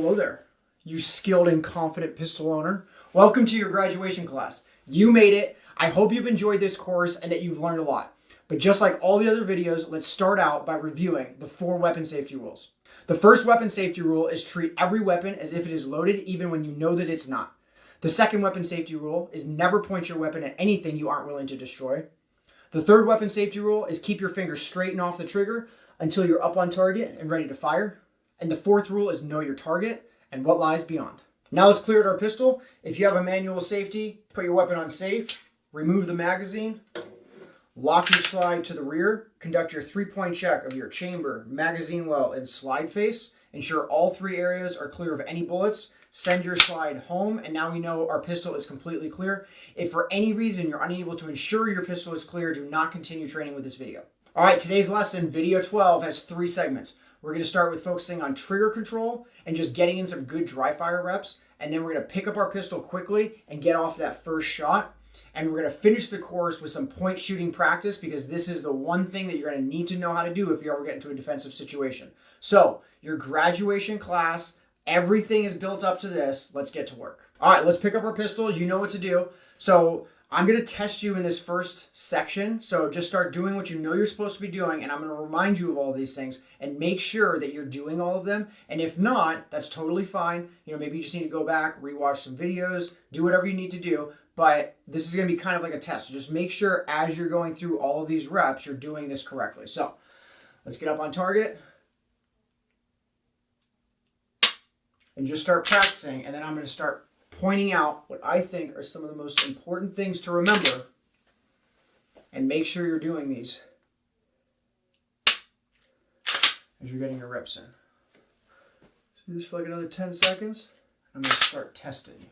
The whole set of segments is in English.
hello there, you skilled and confident pistol owner. Welcome to your graduation class. You made it. I hope you've enjoyed this course and that you've learned a lot. But just like all the other videos, let's start out by reviewing the 4 weapon safety rules. The first weapon safety rule is treat every weapon as if it is loaded even when you know that it's not. The second weapon safety rule is never point your weapon at anything you aren't willing to destroy. The third weapon safety rule is keep your finger straight and off the trigger until you're up on target and ready to fire. And the fourth rule is know your target and what lies beyond. Now let's clear out our pistol. If you have a manual safety, put your weapon on safe, remove the magazine, lock your slide to the rear, conduct your 3-point check of your chamber, magazine well, and slide face. Ensure all 3 areas are clear of any bullets. Send your slide home, and now we know our pistol is completely clear. If for any reason you're unable to ensure your pistol is clear, do not continue training with this video. All right, today's lesson, video 12, has 3 segments. We're going to start with focusing on trigger control and just getting in some good dry fire reps. And then we're going to pick up our pistol quickly and get off that first shot. And we're going to finish the course with some point shooting practice because this is the one thing that you're going to need to know how to do if you ever get into a defensive situation. So your graduation class, everything is built up to this. Let's get to work. All right, let's pick up our pistol. You know what to do. So I'm going to test you in this first section. So just start doing what you know you're supposed to be doing. And I'm going to remind you of all these things and make sure that you're doing all of them. And if not, that's totally fine. You know, maybe you just need to go back, rewatch some videos, do whatever you need to do. But this is going to be kind of like a test. So just make sure as you're going through all of these reps, you're doing this correctly. So let's get up on target. And just start practicing. And then I'm going to start pointing out what I think are some of the most important things to remember. And make sure you're doing these as you're getting your reps in. So do this for like another 10 seconds. I'm going to start testing you.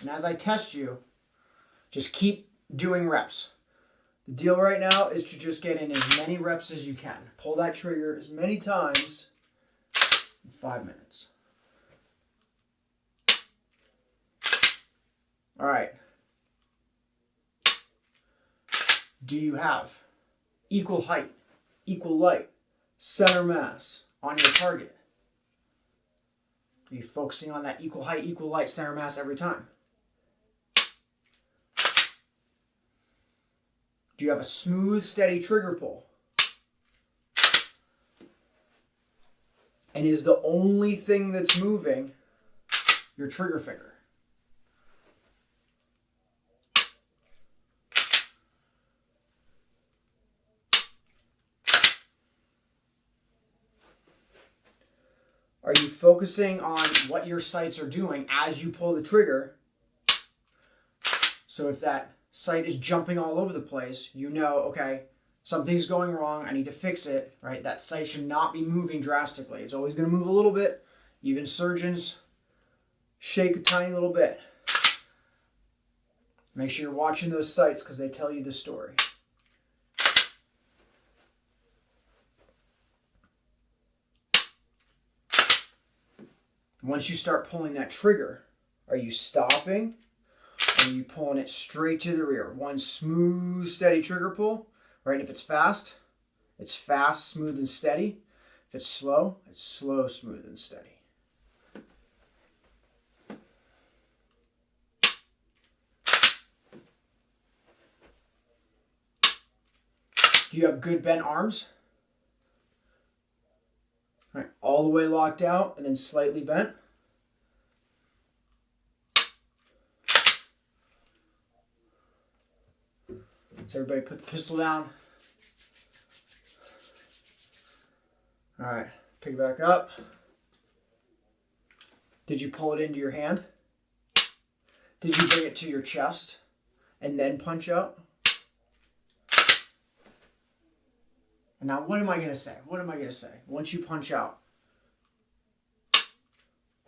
And as I test you, just keep doing reps. The deal right now is to just get in as many reps as you can. Pull that trigger as many times in 5 minutes. All right. Do you have equal height, equal light, center mass on your target? Are you focusing on that equal height, equal light, center mass every time? Do you have a smooth, steady trigger pull? And is the only thing that's moving your trigger finger? Are you focusing on what your sights are doing as you pull the trigger? So if that sight is jumping all over the place, you know, okay, something's going wrong, I need to fix it, right? That sight should not be moving drastically. It's always going to move a little bit. Even surgeons shake a tiny little bit. Make sure you're watching those sights because they tell you the story. Once you start pulling that trigger, are you stopping? Or are you pulling it straight to the rear? One smooth, steady trigger pull, right? And if it's fast, smooth, and steady. If it's slow, smooth, and steady. Do you have good bent arms? All right, all the way locked out and then slightly bent. So everybody put the pistol down. All right, pick it back up. Did you pull it into your hand? Did you bring it to your chest and then punch out? And now what am I going to say? What am I going to say? Once you punch out,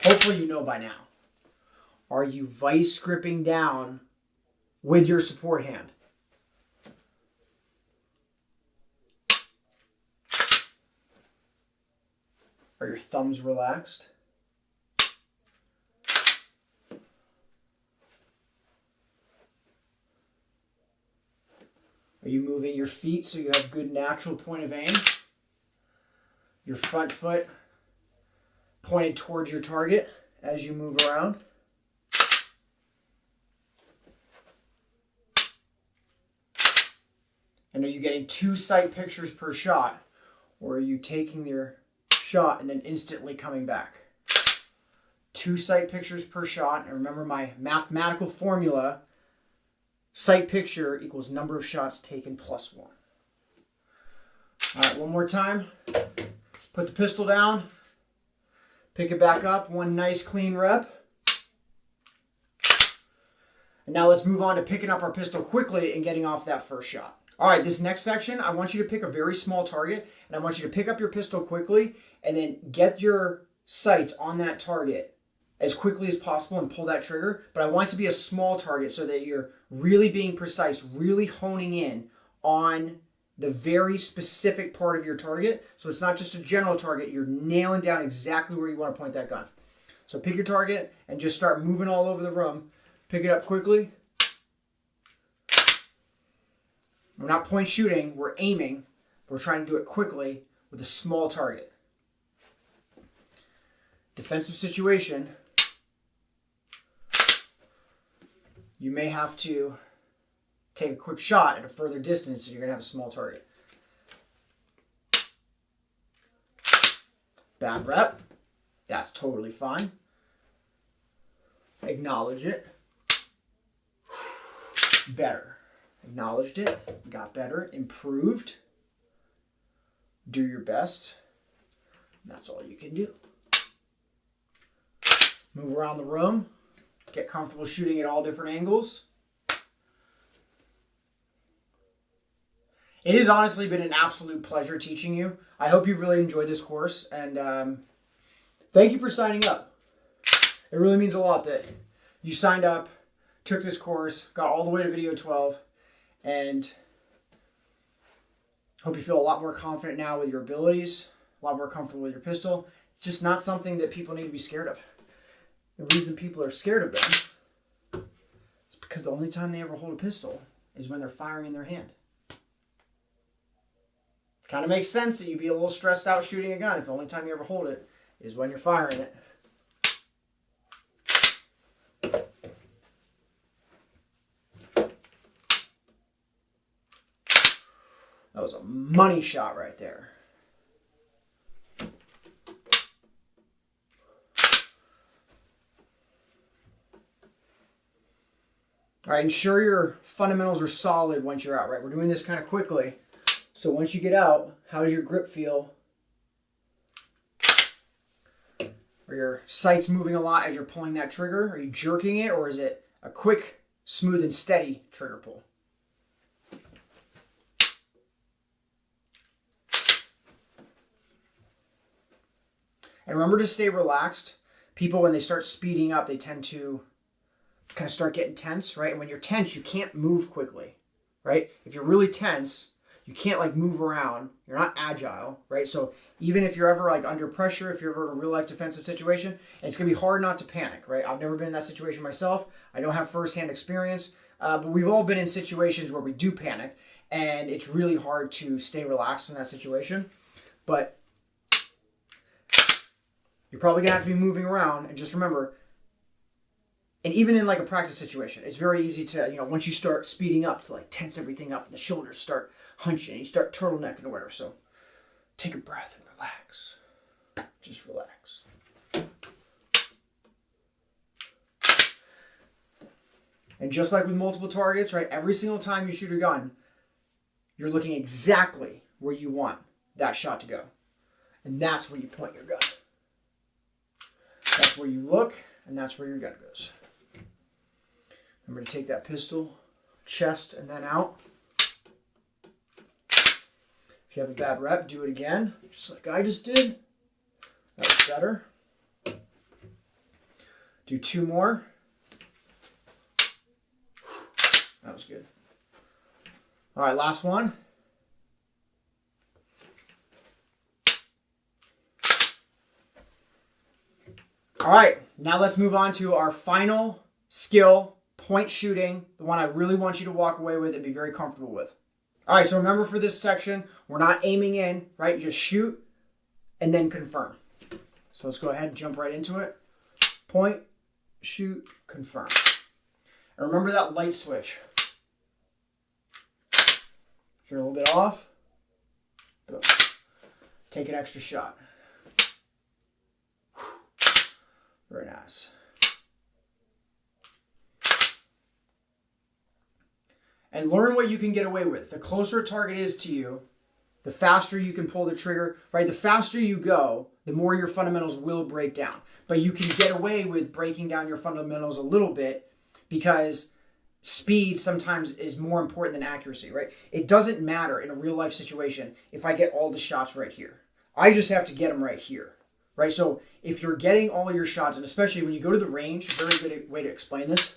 hopefully you know by now. Are you vice gripping down with your support hand? Are your thumbs relaxed? Are you moving your feet so you have good natural point of aim? your front foot pointed towards your target as you move around. And are you getting 2 sight pictures per shot, or are you taking your shot and then instantly coming back? 2 sight pictures per shot. And remember my mathematical formula, sight picture equals number of shots taken plus 1. All right, one more time. Put the pistol down. Pick it back up. One nice clean rep. And now let's move on to picking up our pistol quickly and getting off that first shot. All right, this next section, I want you to pick a very small target, and I want you to pick up your pistol quickly and then get your sights on that target as quickly as possible and pull that trigger. But I want it to be a small target so that you're really being precise, really honing in on the very specific part of your target. So it's not just a general target, you're nailing down exactly where you want to point that gun. So pick your target and just start moving all over the room. Pick it up quickly. We're not point shooting, we're aiming. We're trying to do it quickly with a small target. Defensive situation, you may have to take a quick shot at a further distance, so you're going to have a small target. Bad rep, that's totally fine. Acknowledge it. Better. Acknowledged it, got better, improved. Do your best. That's all you can do. Move around the room. Get comfortable shooting at all different angles. It has honestly been an absolute pleasure teaching you. I hope you really enjoyed this course, and thank you for signing up. It really means a lot that you signed up, took this course, got all the way to video 12, and hope you feel a lot more confident now with your abilities, a lot more comfortable with your pistol. It's just not something that people need to be scared of. The reason people are scared of them is because the only time they ever hold a pistol is when they're firing in their hand. Kind of makes sense that you'd be a little stressed out shooting a gun if the only time you ever hold it is when you're firing it. That was a money shot right there. All right, ensure your fundamentals are solid once you're out, right? We're doing this kind of quickly. So once you get out, how does your grip feel? Are your sights moving a lot as you're pulling that trigger? Are you jerking it, or is it a quick, smooth, and steady trigger pull? And remember to stay relaxed. People, when they start speeding up, they tend to kind of start getting tense, right? And when you're tense, you can't move quickly, right? If you're really tense, you can't like move around. You're not agile, right? So even if you're ever like under pressure, if you're ever in a real life defensive situation, it's going to be hard not to panic, right? I've never been in that situation myself. I don't have firsthand experience, but we've all been in situations where we do panic, and it's really hard to stay relaxed in that situation. But you're probably gonna have to be moving around, and just remember, and even in like a practice situation, it's very easy to, once you start speeding up, to like tense everything up and the shoulders start hunching and you start turtlenecking or whatever. So take a breath and relax. Just relax. And just like with multiple targets, right, every single time you shoot a gun, you're looking exactly where you want that shot to go. And that's where you point your gun. That's where you look, and that's where your gun goes. Remember to take that pistol, chest, and then out. If you have a bad rep, do it again, just like I just did. That was better. Do 2 more. That was good. All right, last one. All right, now let's move on to our final skill, point shooting, the one I really want you to walk away with and be very comfortable with. All right, so remember for this section, we're not aiming in, right? You just shoot and then confirm. So let's go ahead and jump right into it. Point, shoot, confirm. And remember that light switch. If you're a little bit off, boom. Take an extra shot. Very nice. And learn what you can get away with. The closer a target is to you, the faster you can pull the trigger, right? The faster you go, the more your fundamentals will break down. But you can get away with breaking down your fundamentals a little bit because speed sometimes is more important than accuracy, right? It doesn't matter in a real life situation if I get all the shots right here. I just have to get them right here, right? So if you're getting all your shots, and especially when you go to the range, a very good way to explain this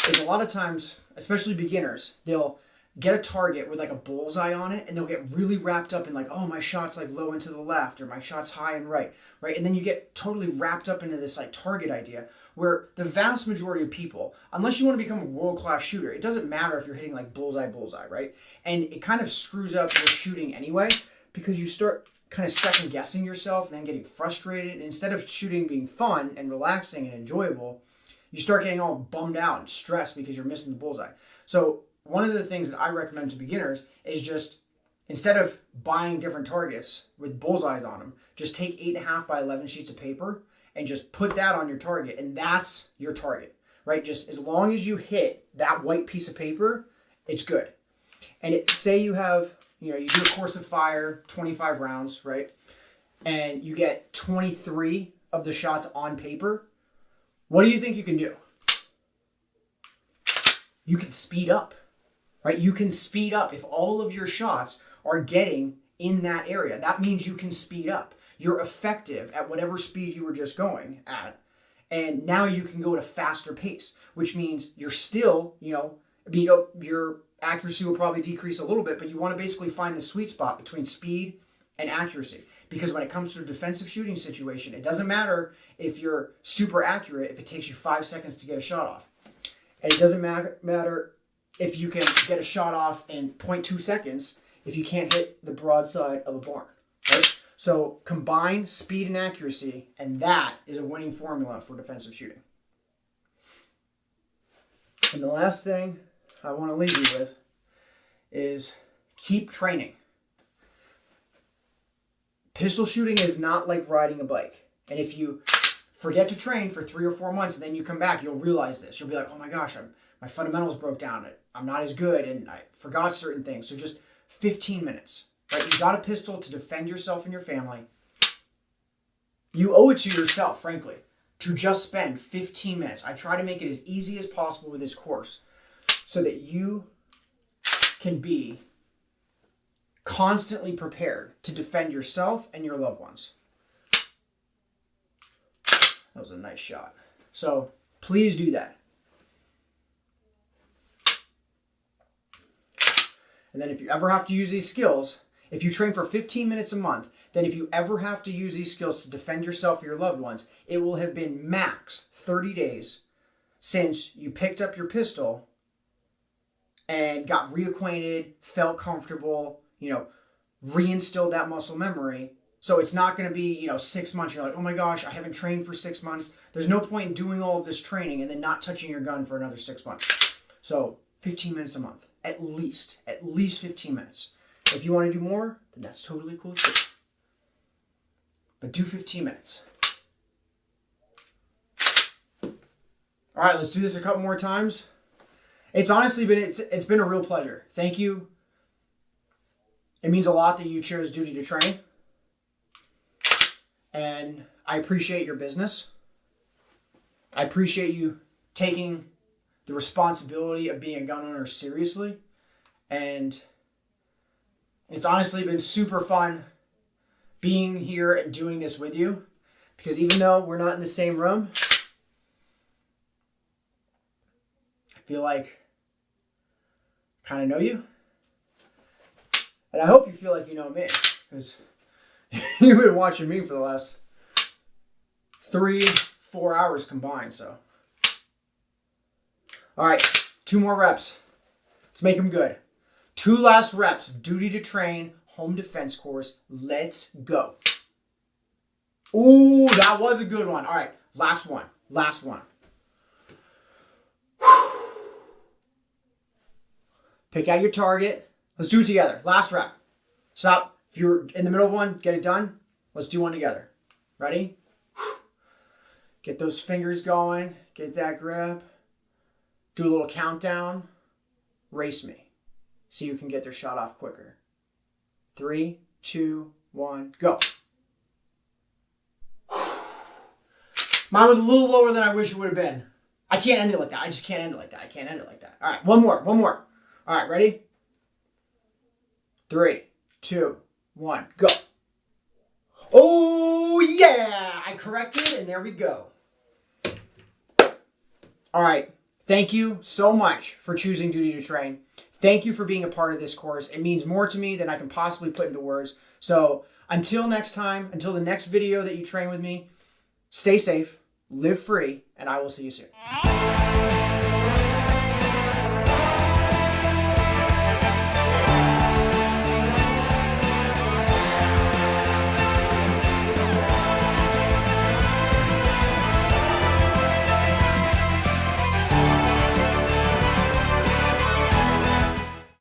is a lot of times, especially beginners, they'll get a target with like a bullseye on it and they'll get really wrapped up in like, oh, my shot's like low and to the left or my shot's high and right? And then you get totally wrapped up into this like target idea where the vast majority of people, unless you want to become a world-class shooter, it doesn't matter if you're hitting like bullseye, right? And it kind of screws up your shooting anyway because you start kind of second guessing yourself and then getting frustrated. And instead of shooting being fun and relaxing and enjoyable, you start getting all bummed out and stressed because you're missing the bullseye. So one of the things that I recommend to beginners is just, instead of buying different targets with bullseyes on them, just take 8.5 by 11 sheets of paper and just put that on your target. And that's your target, right? Just as long as you hit that white piece of paper, it's good. And say you have, you do a course of fire, 25 rounds, right? And you get 23 of the shots on paper. What do you think you can do? You can speed up, right? You can speed up. If all of your shots are getting in that area, that means you can speed up. You're effective at whatever speed you were just going at. And now you can go at a faster pace, which means you're still, your accuracy will probably decrease a little bit, but you want to basically find the sweet spot between speed and accuracy. Because when it comes to a defensive shooting situation, it doesn't matter if you're super accurate if it takes you 5 seconds to get a shot off. And it doesn't matter if you can get a shot off in 0.2 seconds if you can't hit the broadside of a barn, right? So combine speed and accuracy, and that is a winning formula for defensive shooting. And the last thing I want to leave you with is keep training. Pistol shooting is not like riding a bike. And if you forget to train for 3 or 4 months and then you come back, you'll realize this. You'll be like, oh my gosh, my fundamentals broke down. I'm not as good and I forgot certain things. So just 15 minutes, right? You got a pistol to defend yourself and your family. You owe it to yourself, frankly, to just spend 15 minutes. I try to make it as easy as possible with this course so that you can be constantly prepared to defend yourself and your loved ones. That was a nice shot. So please do that. And then if you ever have to use these skills, if you train for 15 minutes a month, then if you ever have to use these skills to defend yourself or your loved ones, it will have been max 30 days since you picked up your pistol and got reacquainted, felt comfortable, reinstilled that muscle memory. So it's not going to be, 6 months. You're like, oh my gosh, I haven't trained for 6 months. There's no point in doing all of this training and then not touching your gun for another 6 months. So 15 minutes a month, at least 15 minutes. If you want to do more, then that's totally cool too. But do 15 minutes. All right, let's do this a couple more times. It's honestly it's been a real pleasure. Thank you. It means a lot that you chose Duty to Train. And I appreciate your business. I appreciate you taking the responsibility of being a gun owner seriously. And it's honestly been super fun being here and doing this with you. Because even though we're not in the same room, I feel like I kind of know you. And I hope you feel like you know me. Because you've been watching me for the last 3-4 hours combined, so. All right, 2 more reps. Let's make them good. 2 last reps of Duty to Train home defense course. Let's go. Ooh, that was a good one. All right, last one. Last one. Pick out your target. Let's do it together. Last rep. Stop. If you're in the middle of one, get it done. Let's do one together. Ready? Get those fingers going. Get that grip. Do a little countdown. Race me. So you can get their shot off quicker. 3, 2, 1, go. Mine was a little lower than I wish it would have been. I can't end it like that. I just can't end it like that. I can't end it like that. All right, one more. All right, ready? 3, 2, 1, go. Oh, yeah. I corrected, and there we go. All right. Thank you so much for choosing Duty to Train. Thank you for being a part of this course. It means more to me than I can possibly put into words. So until next time, until the next video that you train with me, stay safe, live free, and I will see you soon.